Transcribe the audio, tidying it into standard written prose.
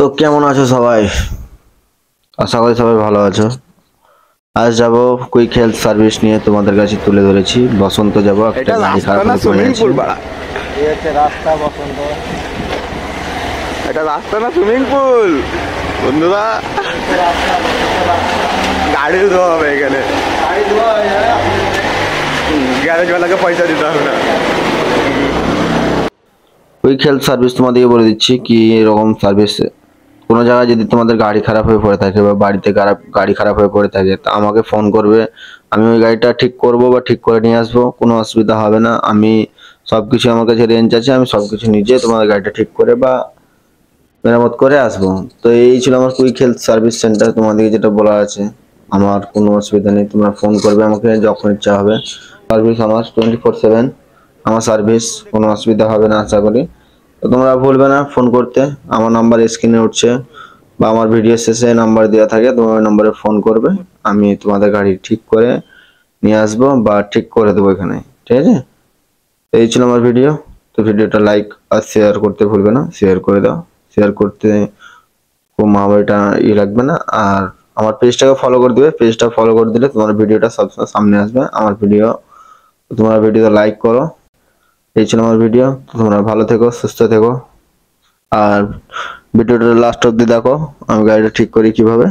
তো কেমন আছো সবাই? আশা করি সবাই ভালো আছো। আজ যাব কুইক হেলথ সার্ভিস নিয়ে তোমাদের কাছে তুলে ধরেছি। বসন্ত যাব, একটা এটা গাড়ি রাস্তা খারাপ না হয়ে পড়ে সুইমিং আছে। পুল বাড়া। এই হচ্ছে রাস্তা বসন্ত। এটা রাস্তা না সুইমিং পুল বন্ধুরা। গাড়ি ধোয়া হবে এখানে, গাড়ি ধোয়া হয়ে যাবে, গ্যারেজওয়ালাকে পয়সা দিতে হবে না। কুইক হেলথ সার্ভিস তোমাদেরকে বলে দিচ্ছি কি এরকম সার্ভিস। কোনো জায়গায় যদি তোমাদের গাড়ি খারাপ হয়ে পড়ে থাকে বা বাড়িতে গাড়ি খারাপ হয়ে পড়ে থাকে, তা আমাকে ফোন করবে। আমি ওই গাড়িটা ঠিক করব বা ঠিক করে নিয়ে আসবো, কোনো অসুবিধা হবে না। আমি সবকিছু, আমার কাছে রেঞ্জ আছে, আমি সবকিছু নিজে তোমাদের গাড়িটা ঠিক করে বা মেরামত করে আসবো। তো এই ছিল আমার কুইক হেলথ সার্ভিস সেন্টার, তোমাদেরকে যেটা বলা আছে। আমার কোনো অসুবিধা নেই, তোমরা ফোন করবে আমাকে যখন ইচ্ছা হবে। সার্ভিস আমার 24/7, আমার সার্ভিস, কোনো অসুবিধা হবে না আশা করি। তো তোমরা ভুলবে না ফোন করতে। আমার নাম্বার স্ক্রিনে উঠছে বা আমার ভিডিও শেষে নাম্বার দেওয়া থাকে, তোমরা ওই নম্বরে ফোন করবে। আমি তোমাদের গাড়ি ঠিক করে নিয়ে আসবো বা ঠিক করে দেবো এখানে, ঠিক আছে? এই ছিল আমার ভিডিও। তো ভিডিওটা লাইক আর শেয়ার করতে ভুলবে না, শেয়ার করে দাও। শেয়ার করতে খুব মহামারীটা লাগবে না। আর আমার পেজটাকে ফলো করে দিবে, পেজটা ফলো করে দিলে তোমার ভিডিওটা সবসময় সামনে আসবে। আমার ভিডিও, তোমরা ভিডিওটা লাইক করো। এই ছিল আমার ভিডিও। তোমরা ভালো থেকো, সুস্থ থেকো। আর ভিডিওটা লাস্ট অব্দি দেখো, আমি গাড়িটা ঠিক করি কিভাবে।